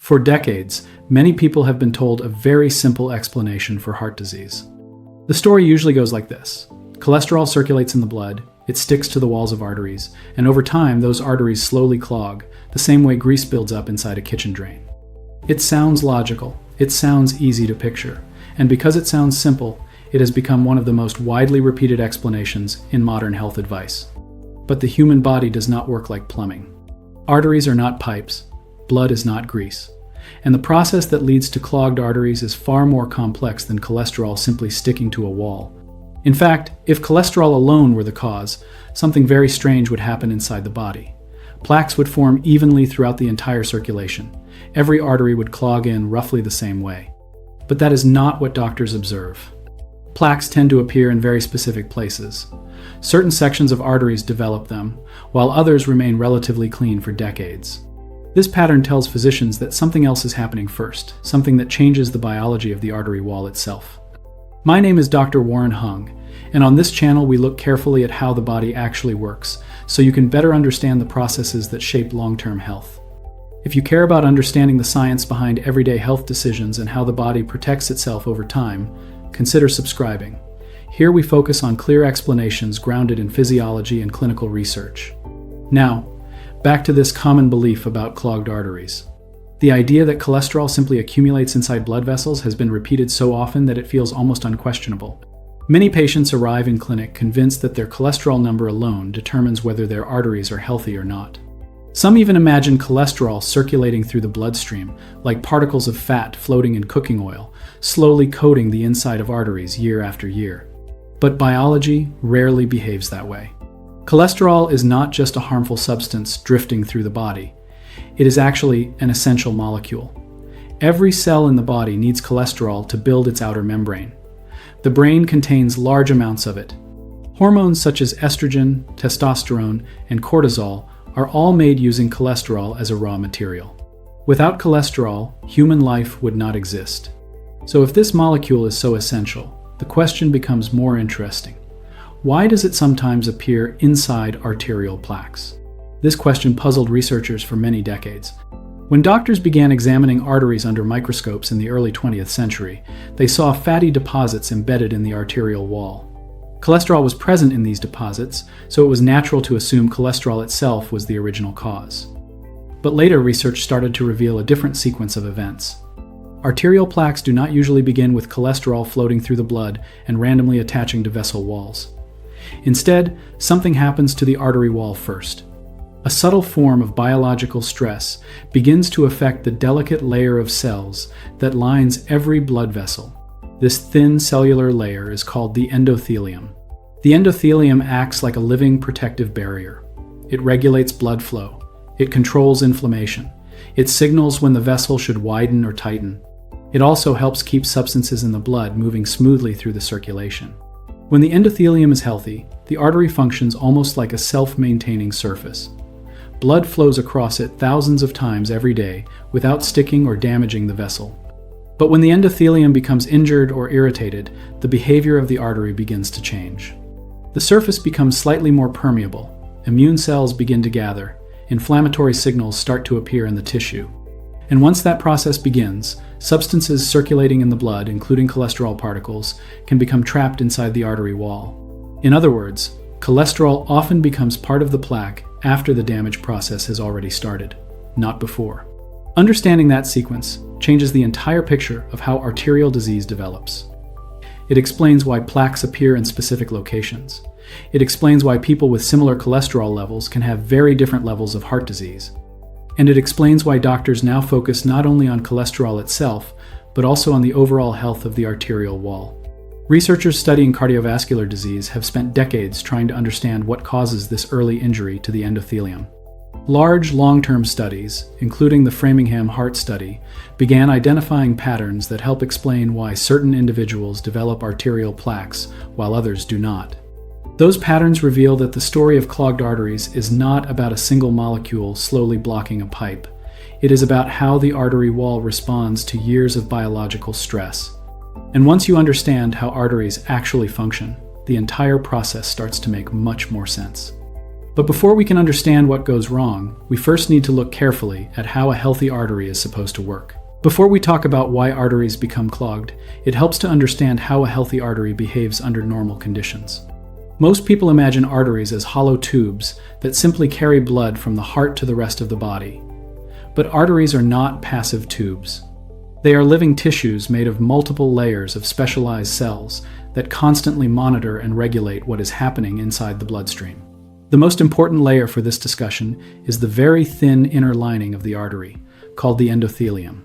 For decades, many people have been told a very simple explanation for heart disease. The story usually goes like this. Cholesterol circulates in the blood, it sticks to the walls of arteries, and over time those arteries slowly clog, the same way grease builds up inside a kitchen drain. It sounds logical, it sounds easy to picture, and because it sounds simple, it has become one of the most widely repeated explanations in modern health advice. But the human body does not work like plumbing. Arteries are not pipes, blood is not grease, and the process that leads to clogged arteries is far more complex than cholesterol simply sticking to a wall. In fact, if cholesterol alone were the cause, something very strange would happen inside the body. Plaques would form evenly throughout the entire circulation. Every artery would clog in roughly the same way. But that is not what doctors observe. Plaques tend to appear in very specific places. Certain sections of arteries develop them, while others remain relatively clean for decades. This pattern tells physicians that something else is happening first, something that changes the biology of the artery wall itself. My name is Dr. Warren Hung, and on this channel we look carefully at how the body actually works, so you can better understand the processes that shape long-term health. If you care about understanding the science behind everyday health decisions and how the body protects itself over time, consider subscribing. Here we focus on clear explanations grounded in physiology and clinical research. Now, back to this common belief about clogged arteries. The idea that cholesterol simply accumulates inside blood vessels has been repeated so often that it feels almost unquestionable. Many patients arrive in clinic convinced that their cholesterol number alone determines whether their arteries are healthy or not. Some even imagine cholesterol circulating through the bloodstream, like particles of fat floating in cooking oil, slowly coating the inside of arteries year after year. But biology rarely behaves that way. Cholesterol is not just a harmful substance drifting through the body. It is actually an essential molecule. Every cell in the body needs cholesterol to build its outer membrane. The brain contains large amounts of it. Hormones such as estrogen, testosterone, and cortisol are all made using cholesterol as a raw material. Without cholesterol, human life would not exist. So if this molecule is so essential, the question becomes more interesting. Why does it sometimes appear inside arterial plaques? This question puzzled researchers for many decades. When doctors began examining arteries under microscopes in the early 20th century, they saw fatty deposits embedded in the arterial wall. Cholesterol was present in these deposits, so it was natural to assume cholesterol itself was the original cause. But later research started to reveal a different sequence of events. Arterial plaques do not usually begin with cholesterol floating through the blood and randomly attaching to vessel walls. Instead, something happens to the artery wall first. A subtle form of biological stress begins to affect the delicate layer of cells that lines every blood vessel. This thin cellular layer is called the endothelium. The endothelium acts like a living protective barrier. It regulates blood flow. It controls inflammation. It signals when the vessel should widen or tighten. It also helps keep substances in the blood moving smoothly through the circulation. When the endothelium is healthy, the artery functions almost like a self-maintaining surface. Blood flows across it thousands of times every day without sticking or damaging the vessel. But when the endothelium becomes injured or irritated, the behavior of the artery begins to change. The surface becomes slightly more permeable, immune cells begin to gather, inflammatory signals start to appear in the tissue. And once that process begins, substances circulating in the blood, including cholesterol particles, can become trapped inside the artery wall. In other words, cholesterol often becomes part of the plaque after the damage process has already started, not before. Understanding that sequence changes the entire picture of how arterial disease develops. It explains why plaques appear in specific locations. It explains why people with similar cholesterol levels can have very different levels of heart disease. And it explains why doctors now focus not only on cholesterol itself, but also on the overall health of the arterial wall. Researchers studying cardiovascular disease have spent decades trying to understand what causes this early injury to the endothelium. Large, long-term studies, including the Framingham Heart Study, began identifying patterns that help explain why certain individuals develop arterial plaques while others do not. Those patterns reveal that the story of clogged arteries is not about a single molecule slowly blocking a pipe. It is about how the artery wall responds to years of biological stress. And once you understand how arteries actually function, the entire process starts to make much more sense. But before we can understand what goes wrong, we first need to look carefully at how a healthy artery is supposed to work. Before we talk about why arteries become clogged, it helps to understand how a healthy artery behaves under normal conditions. Most people imagine arteries as hollow tubes that simply carry blood from the heart to the rest of the body. But arteries are not passive tubes. They are living tissues made of multiple layers of specialized cells that constantly monitor and regulate what is happening inside the bloodstream. The most important layer for this discussion is the very thin inner lining of the artery, called the endothelium.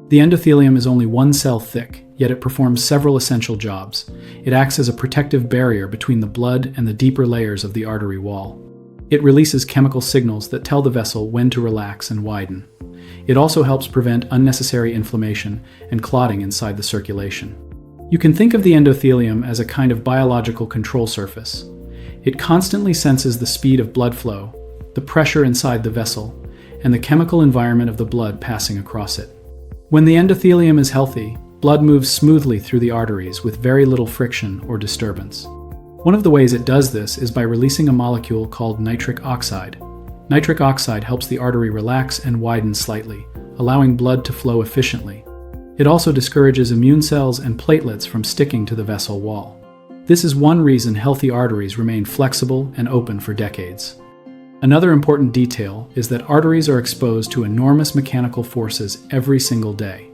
The endothelium is only one cell thick, yet it performs several essential jobs. It acts as a protective barrier between the blood and the deeper layers of the artery wall. It releases chemical signals that tell the vessel when to relax and widen. It also helps prevent unnecessary inflammation and clotting inside the circulation. You can think of the endothelium as a kind of biological control surface. It constantly senses the speed of blood flow, the pressure inside the vessel, and the chemical environment of the blood passing across it. When the endothelium is healthy, blood moves smoothly through the arteries with very little friction or disturbance. One of the ways it does this is by releasing a molecule called nitric oxide. Nitric oxide helps the artery relax and widen slightly, allowing blood to flow efficiently. It also discourages immune cells and platelets from sticking to the vessel wall. This is one reason healthy arteries remain flexible and open for decades. Another important detail is that arteries are exposed to enormous mechanical forces every single day.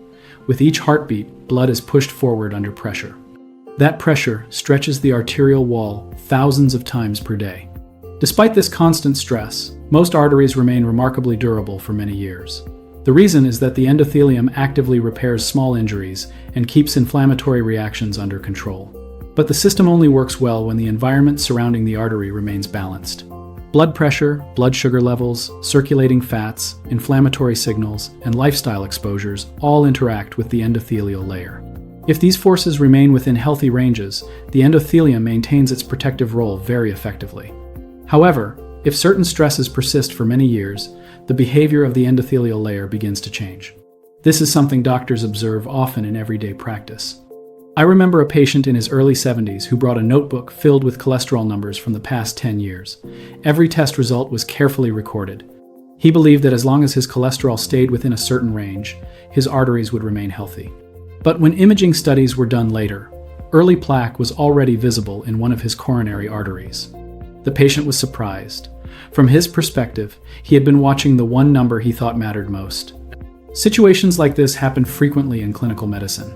With each heartbeat, blood is pushed forward under pressure. That pressure stretches the arterial wall thousands of times per day. Despite this constant stress, most arteries remain remarkably durable for many years. The reason is that the endothelium actively repairs small injuries and keeps inflammatory reactions under control. But the system only works well when the environment surrounding the artery remains balanced. Blood pressure, blood sugar levels, circulating fats, inflammatory signals, and lifestyle exposures all interact with the endothelial layer. If these forces remain within healthy ranges, the endothelium maintains its protective role very effectively. However, if certain stresses persist for many years, the behavior of the endothelial layer begins to change. This is something doctors observe often in everyday practice. I remember a patient in his early 70s who brought a notebook filled with cholesterol numbers from the past 10 years. Every test result was carefully recorded. He believed that as long as his cholesterol stayed within a certain range, his arteries would remain healthy. But when imaging studies were done later, early plaque was already visible in one of his coronary arteries. The patient was surprised. From his perspective, he had been watching the one number he thought mattered most. Situations like this happen frequently in clinical medicine.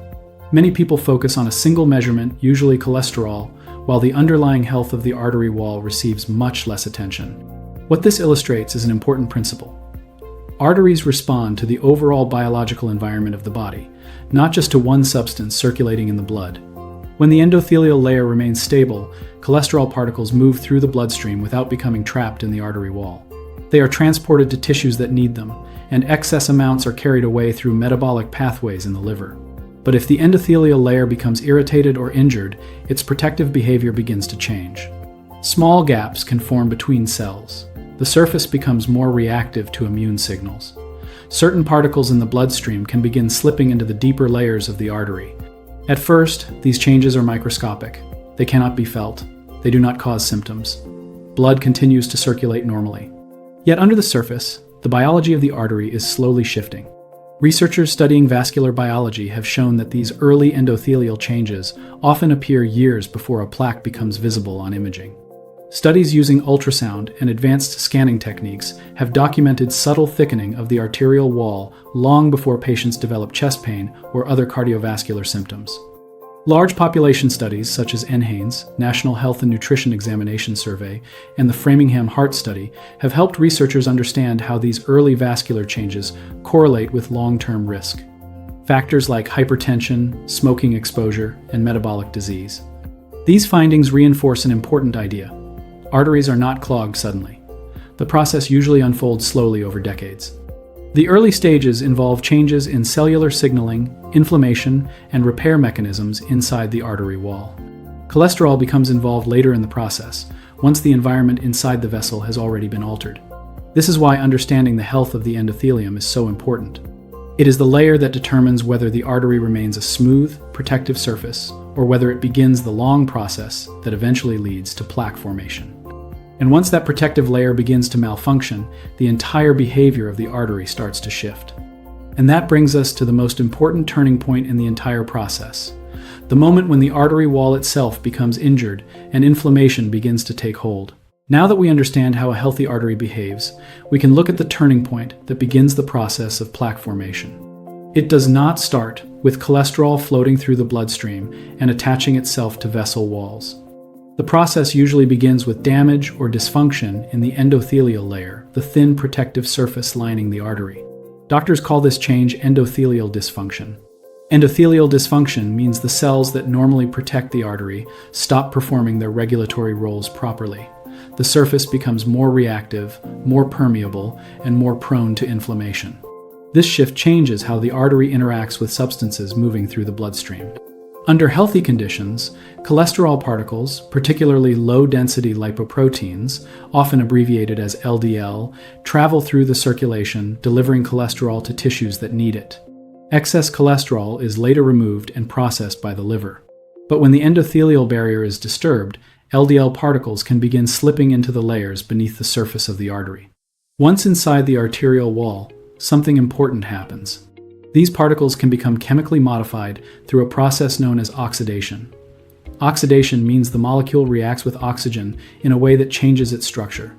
Many people focus on a single measurement, usually cholesterol, while the underlying health of the artery wall receives much less attention. What this illustrates is an important principle. Arteries respond to the overall biological environment of the body, not just to one substance circulating in the blood. When the endothelial layer remains stable, cholesterol particles move through the bloodstream without becoming trapped in the artery wall. They are transported to tissues that need them, and excess amounts are carried away through metabolic pathways in the liver. But if the endothelial layer becomes irritated or injured, its protective behavior begins to change. Small gaps can form between cells. The surface becomes more reactive to immune signals. Certain particles in the bloodstream can begin slipping into the deeper layers of the artery. At first, these changes are microscopic. They cannot be felt. They do not cause symptoms. Blood continues to circulate normally. Yet under the surface, the biology of the artery is slowly shifting. Researchers studying vascular biology have shown that these early endothelial changes often appear years before a plaque becomes visible on imaging. Studies using ultrasound and advanced scanning techniques have documented subtle thickening of the arterial wall long before patients develop chest pain or other cardiovascular symptoms. Large population studies such as NHANES, National Health and Nutrition Examination Survey, and the Framingham Heart Study have helped researchers understand how these early vascular changes correlate with long-term risk. Factors like hypertension, smoking exposure, and metabolic disease. These findings reinforce an important idea. Arteries are not clogged suddenly. The process usually unfolds slowly over decades. The early stages involve changes in cellular signaling, inflammation, and repair mechanisms inside the artery wall. Cholesterol becomes involved later in the process, once the environment inside the vessel has already been altered. This is why understanding the health of the endothelium is so important. It is the layer that determines whether the artery remains a smooth, protective surface, or whether it begins the long process that eventually leads to plaque formation. And once that protective layer begins to malfunction, the entire behavior of the artery starts to shift. And that brings us to the most important turning point in the entire process. The moment when the artery wall itself becomes injured and inflammation begins to take hold. Now that we understand how a healthy artery behaves, we can look at the turning point that begins the process of plaque formation. It does not start with cholesterol floating through the bloodstream and attaching itself to vessel walls. The process usually begins with damage or dysfunction in the endothelial layer, the thin protective surface lining the artery. Doctors call this change endothelial dysfunction. Endothelial dysfunction means the cells that normally protect the artery stop performing their regulatory roles properly. The surface becomes more reactive, more permeable, and more prone to inflammation. This shift changes how the artery interacts with substances moving through the bloodstream. Under healthy conditions, cholesterol particles, particularly low-density lipoproteins, often abbreviated as LDL, travel through the circulation, delivering cholesterol to tissues that need it. Excess cholesterol is later removed and processed by the liver. But when the endothelial barrier is disturbed, LDL particles can begin slipping into the layers beneath the surface of the artery. Once inside the arterial wall, something important happens. These particles can become chemically modified through a process known as oxidation. Oxidation means the molecule reacts with oxygen in a way that changes its structure.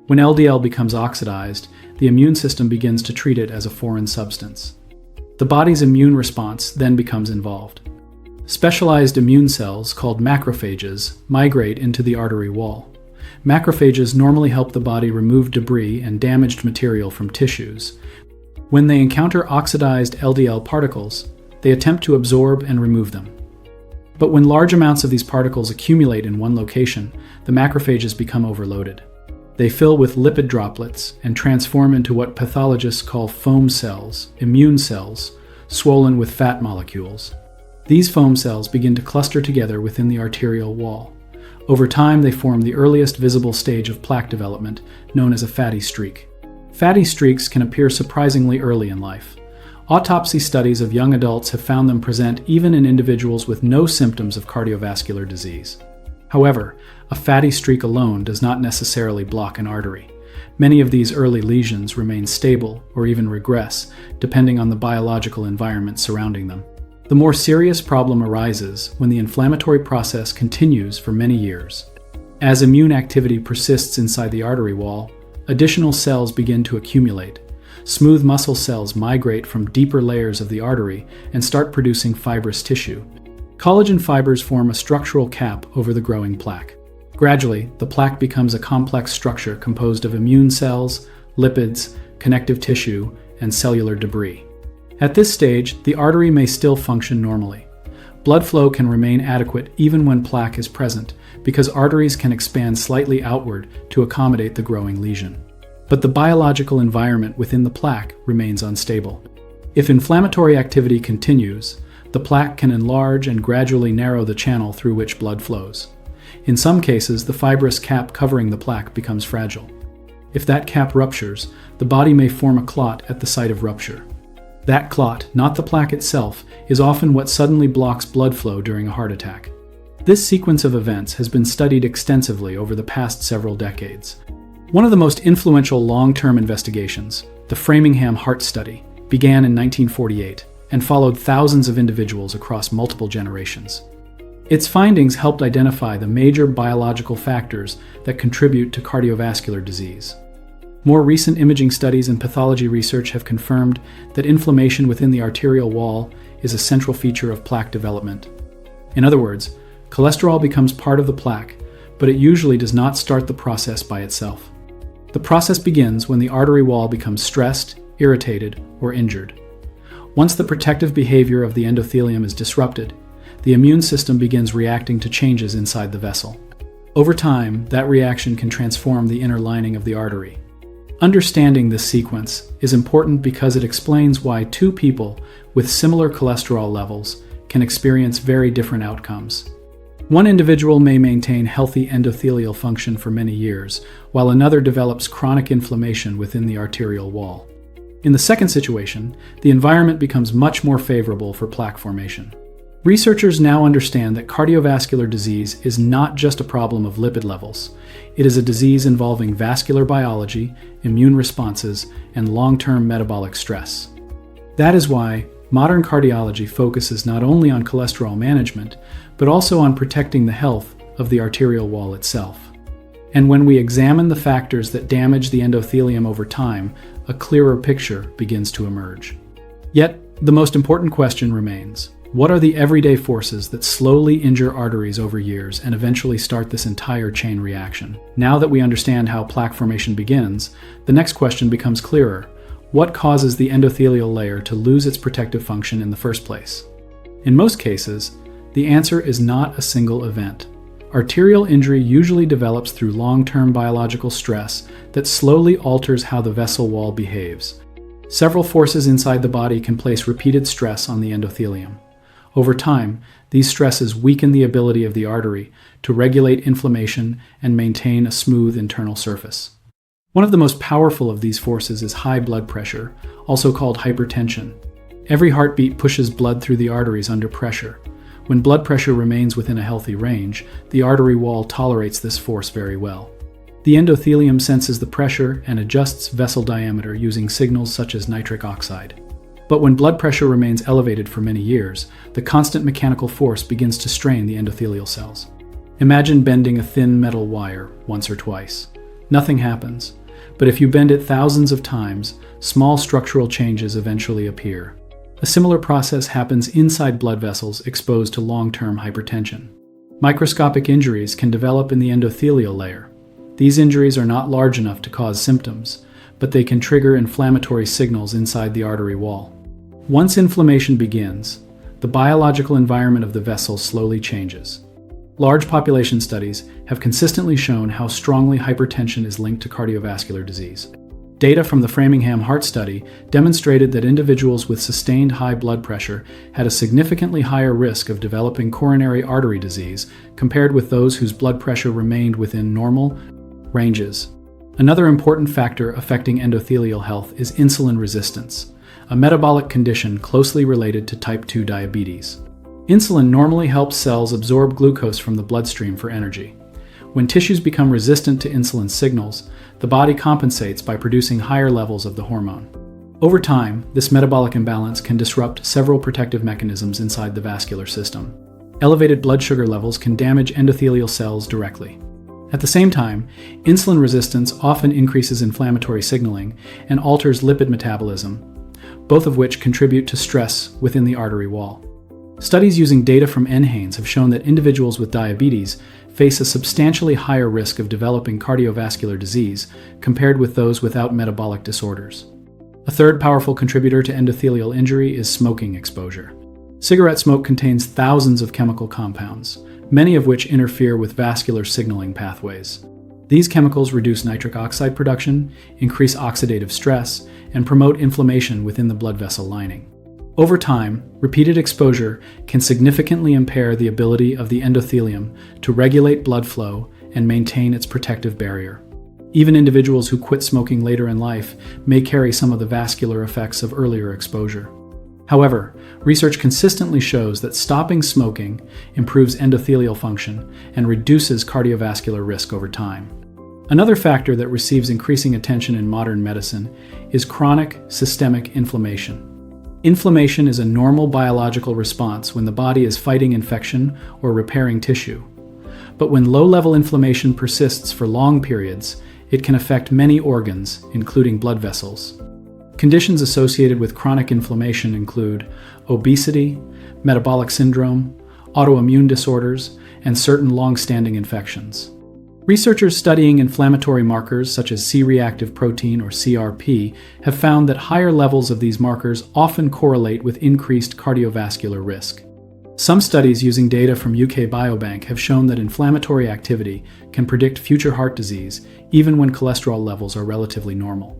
When LDL becomes oxidized, the immune system begins to treat it as a foreign substance. The body's immune response then becomes involved. Specialized immune cells, called macrophages, migrate into the artery wall. Macrophages normally help the body remove debris and damaged material from tissues. When they encounter oxidized LDL particles, they attempt to absorb and remove them. But when large amounts of these particles accumulate in one location, the macrophages become overloaded. They fill with lipid droplets and transform into what pathologists call foam cells, immune cells, swollen with fat molecules. These foam cells begin to cluster together within the arterial wall. Over time, they form the earliest visible stage of plaque development, known as a fatty streak. Fatty streaks can appear surprisingly early in life. Autopsy studies of young adults have found them present even in individuals with no symptoms of cardiovascular disease. However, a fatty streak alone does not necessarily block an artery. Many of these early lesions remain stable or even regress, depending on the biological environment surrounding them. The more serious problem arises when the inflammatory process continues for many years. As immune activity persists inside the artery wall, additional cells begin to accumulate. Smooth muscle cells migrate from deeper layers of the artery and start producing fibrous tissue. Collagen fibers form a structural cap over the growing plaque. Gradually, the plaque becomes a complex structure composed of immune cells, lipids, connective tissue, and cellular debris. At this stage, the artery may still function normally. Blood flow can remain adequate even when plaque is present, because arteries can expand slightly outward to accommodate the growing lesion. But the biological environment within the plaque remains unstable. If inflammatory activity continues, the plaque can enlarge and gradually narrow the channel through which blood flows. In some cases, the fibrous cap covering the plaque becomes fragile. If that cap ruptures, the body may form a clot at the site of rupture. That clot, not the plaque itself, is often what suddenly blocks blood flow during a heart attack. This sequence of events has been studied extensively over the past several decades. One of the most influential long-term investigations, the Framingham Heart Study, began in 1948 and followed thousands of individuals across multiple generations. Its findings helped identify the major biological factors that contribute to cardiovascular disease. More recent imaging studies and pathology research have confirmed that inflammation within the arterial wall is a central feature of plaque development. In other words, cholesterol becomes part of the plaque, but it usually does not start the process by itself. The process begins when the artery wall becomes stressed, irritated, or injured. Once the protective behavior of the endothelium is disrupted, the immune system begins reacting to changes inside the vessel. Over time, that reaction can transform the inner lining of the artery. Understanding this sequence is important because it explains why two people with similar cholesterol levels can experience very different outcomes. One individual may maintain healthy endothelial function for many years, while another develops chronic inflammation within the arterial wall. In the second situation, the environment becomes much more favorable for plaque formation. Researchers now understand that cardiovascular disease is not just a problem of lipid levels. It is a disease involving vascular biology, immune responses, and long-term metabolic stress. That is why modern cardiology focuses not only on cholesterol management, but also on protecting the health of the arterial wall itself. And when we examine the factors that damage the endothelium over time, a clearer picture begins to emerge. Yet, the most important question remains: what are the everyday forces that slowly injure arteries over years and eventually start this entire chain reaction? Now that we understand how plaque formation begins, the next question becomes clearer. What causes the endothelial layer to lose its protective function in the first place? In most cases, the answer is not a single event. Arterial injury usually develops through long-term biological stress that slowly alters how the vessel wall behaves. Several forces inside the body can place repeated stress on the endothelium. Over time, these stresses weaken the ability of the artery to regulate inflammation and maintain a smooth internal surface. One of the most powerful of these forces is high blood pressure, also called hypertension. Every heartbeat pushes blood through the arteries under pressure. When blood pressure remains within a healthy range, the artery wall tolerates this force very well. The endothelium senses the pressure and adjusts vessel diameter using signals such as nitric oxide. But when blood pressure remains elevated for many years, the constant mechanical force begins to strain the endothelial cells. Imagine bending a thin metal wire once or twice. Nothing happens. But if you bend it thousands of times, small structural changes eventually appear. A similar process happens inside blood vessels exposed to long-term hypertension. Microscopic injuries can develop in the endothelial layer. These injuries are not large enough to cause symptoms, but they can trigger inflammatory signals inside the artery wall. Once inflammation begins, the biological environment of the vessel slowly changes. Large population studies have consistently shown how strongly hypertension is linked to cardiovascular disease. Data from the Framingham Heart Study demonstrated that individuals with sustained high blood pressure had a significantly higher risk of developing coronary artery disease compared with those whose blood pressure remained within normal ranges. Another important factor affecting endothelial health is insulin resistance, a metabolic condition closely related to type 2 diabetes. Insulin normally helps cells absorb glucose from the bloodstream for energy. When tissues become resistant to insulin signals, the body compensates by producing higher levels of the hormone. Over time, this metabolic imbalance can disrupt several protective mechanisms inside the vascular system. Elevated blood sugar levels can damage endothelial cells directly. At the same time, insulin resistance often increases inflammatory signaling and alters lipid metabolism, both of which contribute to stress within the artery wall. Studies using data from NHANES have shown that individuals with diabetes face a substantially higher risk of developing cardiovascular disease compared with those without metabolic disorders. A third powerful contributor to endothelial injury is smoking exposure. Cigarette smoke contains thousands of chemical compounds, many of which interfere with vascular signaling pathways. These chemicals reduce nitric oxide production, increase oxidative stress, and promote inflammation within the blood vessel lining. Over time, repeated exposure can significantly impair the ability of the endothelium to regulate blood flow and maintain its protective barrier. Even individuals who quit smoking later in life may carry some of the vascular effects of earlier exposure. However, research consistently shows that stopping smoking improves endothelial function and reduces cardiovascular risk over time. Another factor that receives increasing attention in modern medicine is chronic systemic inflammation. Inflammation is a normal biological response when the body is fighting infection or repairing tissue. But when low-level inflammation persists for long periods, it can affect many organs, including blood vessels. Conditions associated with chronic inflammation include obesity, metabolic syndrome, autoimmune disorders, and certain long-standing infections. Researchers studying inflammatory markers such as C-reactive protein or CRP have found that higher levels of these markers often correlate with increased cardiovascular risk. Some studies using data from UK Biobank have shown that inflammatory activity can predict future heart disease even when cholesterol levels are relatively normal.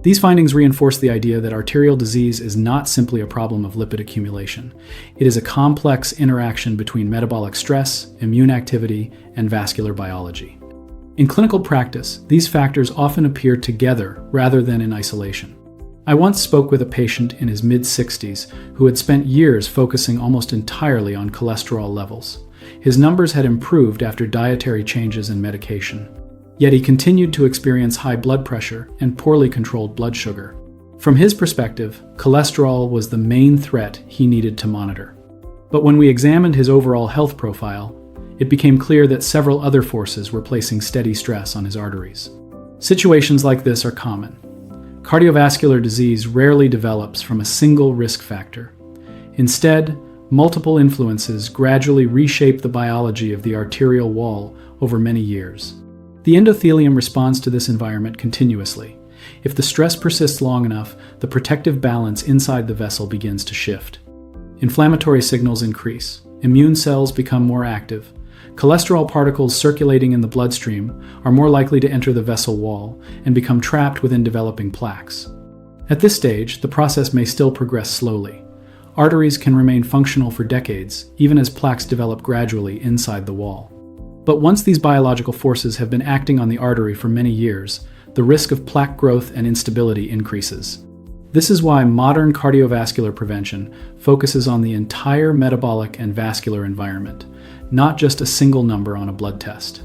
These findings reinforce the idea that arterial disease is not simply a problem of lipid accumulation. It is a complex interaction between metabolic stress, immune activity, and vascular biology. In clinical practice, these factors often appear together rather than in isolation. I once spoke with a patient in his mid-60s who had spent years focusing almost entirely on cholesterol levels. His numbers had improved after dietary changes and medication. Yet he continued to experience high blood pressure and poorly controlled blood sugar. From his perspective, cholesterol was the main threat he needed to monitor. But when we examined his overall health profile, it became clear that several other forces were placing steady stress on his arteries. Situations like this are common. Cardiovascular disease rarely develops from a single risk factor. Instead, multiple influences gradually reshape the biology of the arterial wall over many years. The endothelium responds to this environment continuously. If the stress persists long enough, the protective balance inside the vessel begins to shift. Inflammatory signals increase. Immune cells become more active. Cholesterol particles circulating in the bloodstream are more likely to enter the vessel wall and become trapped within developing plaques. At this stage, the process may still progress slowly. Arteries can remain functional for decades, even as plaques develop gradually inside the wall. But once these biological forces have been acting on the artery for many years, the risk of plaque growth and instability increases. This is why modern cardiovascular prevention focuses on the entire metabolic and vascular environment, not just a single number on a blood test.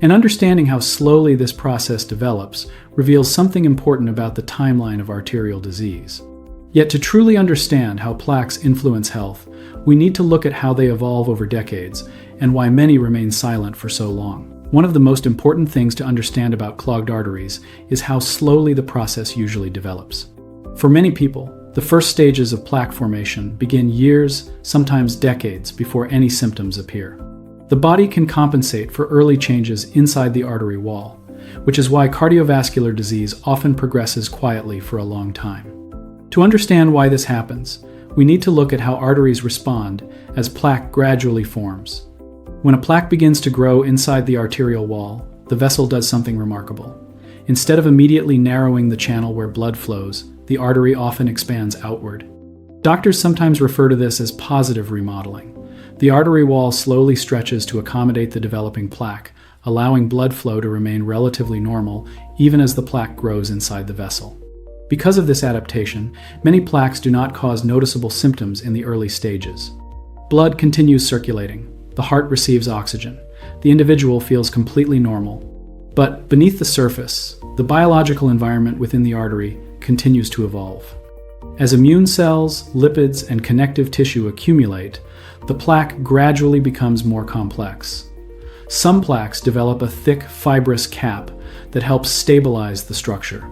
And understanding how slowly this process develops reveals something important about the timeline of arterial disease. Yet to truly understand how plaques influence health, we need to look at how they evolve over decades and why many remain silent for so long. One of the most important things to understand about clogged arteries is how slowly the process usually develops. For many people, the first stages of plaque formation begin years, sometimes decades, before any symptoms appear. The body can compensate for early changes inside the artery wall, which is why cardiovascular disease often progresses quietly for a long time. To understand why this happens, we need to look at how arteries respond as plaque gradually forms. When a plaque begins to grow inside the arterial wall, the vessel does something remarkable. Instead of immediately narrowing the channel where blood flows, the artery often expands outward. Doctors sometimes refer to this as positive remodeling. The artery wall slowly stretches to accommodate the developing plaque, allowing blood flow to remain relatively normal even as the plaque grows inside the vessel. Because of this adaptation, many plaques do not cause noticeable symptoms in the early stages. Blood continues circulating. The heart receives oxygen. The individual feels completely normal. But beneath the surface, the biological environment within the artery continues to evolve. As immune cells, lipids, and connective tissue accumulate, the plaque gradually becomes more complex. Some plaques develop a thick, fibrous cap that helps stabilize the structure.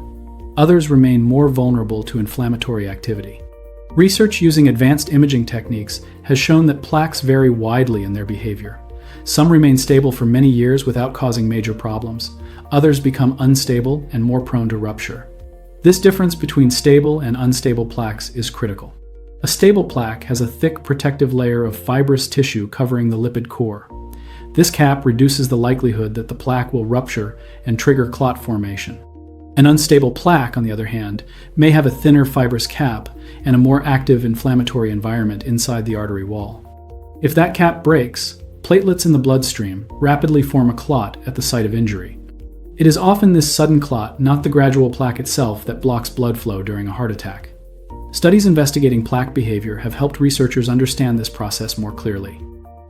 Others remain more vulnerable to inflammatory activity. Research using advanced imaging techniques has shown that plaques vary widely in their behavior. Some remain stable for many years without causing major problems. Others become unstable and more prone to rupture. This difference between stable and unstable plaques is critical. A stable plaque has a thick protective layer of fibrous tissue covering the lipid core. This cap reduces the likelihood that the plaque will rupture and trigger clot formation. An unstable plaque, on the other hand, may have a thinner fibrous cap and a more active inflammatory environment inside the artery wall. If that cap breaks, platelets in the bloodstream rapidly form a clot at the site of injury. It is often this sudden clot, not the gradual plaque itself, that blocks blood flow during a heart attack. Studies investigating plaque behavior have helped researchers understand this process more clearly.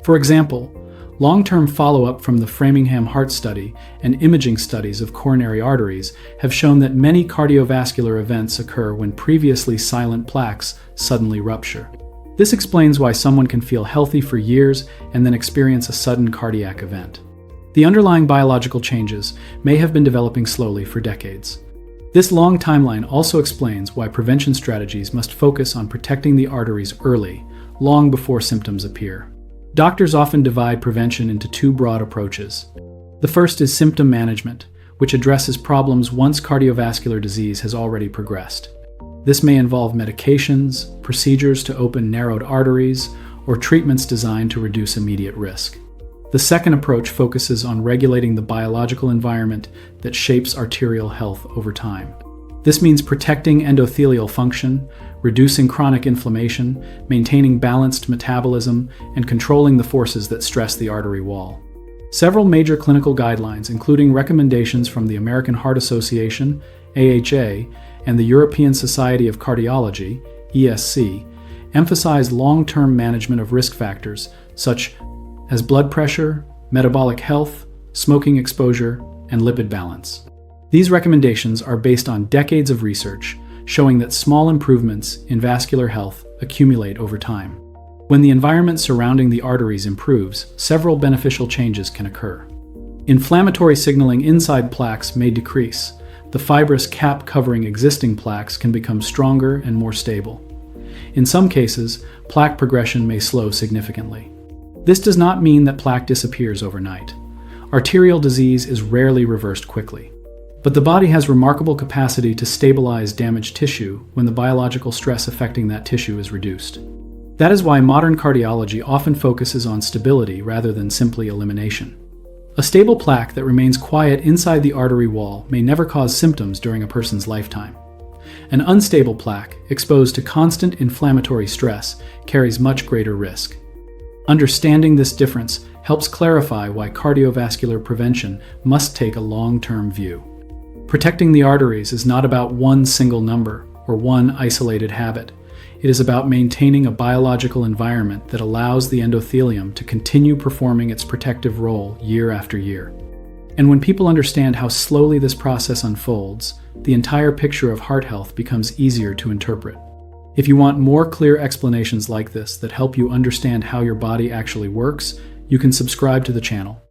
For example, long-term follow-up from the Framingham Heart Study and imaging studies of coronary arteries have shown that many cardiovascular events occur when previously silent plaques suddenly rupture. This explains why someone can feel healthy for years and then experience a sudden cardiac event. The underlying biological changes may have been developing slowly for decades. This long timeline also explains why prevention strategies must focus on protecting the arteries early, long before symptoms appear. Doctors often divide prevention into two broad approaches. The first is symptom management, which addresses problems once cardiovascular disease has already progressed. This may involve medications, procedures to open narrowed arteries, or treatments designed to reduce immediate risk. The second approach focuses on regulating the biological environment that shapes arterial health over time. This means protecting endothelial function, reducing chronic inflammation, maintaining balanced metabolism, and controlling the forces that stress the artery wall. Several major clinical guidelines, including recommendations from the American Heart Association, AHA, and the European Society of Cardiology, ESC, emphasize long-term management of risk factors such as blood pressure, metabolic health, smoking exposure, and lipid balance. These recommendations are based on decades of research showing that small improvements in vascular health accumulate over time. When the environment surrounding the arteries improves, several beneficial changes can occur. Inflammatory signaling inside plaques may decrease. The fibrous cap covering existing plaques can become stronger and more stable. In some cases, plaque progression may slow significantly. This does not mean that plaque disappears overnight. Arterial disease is rarely reversed quickly. But the body has remarkable capacity to stabilize damaged tissue when the biological stress affecting that tissue is reduced. That is why modern cardiology often focuses on stability rather than simply elimination. A stable plaque that remains quiet inside the artery wall may never cause symptoms during a person's lifetime. An unstable plaque, exposed to constant inflammatory stress, carries much greater risk. Understanding this difference helps clarify why cardiovascular prevention must take a long-term view. Protecting the arteries is not about one single number or one isolated habit. It is about maintaining a biological environment that allows the endothelium to continue performing its protective role year after year. And when people understand how slowly this process unfolds, the entire picture of heart health becomes easier to interpret. If you want more clear explanations like this that help you understand how your body actually works, you can subscribe to the channel.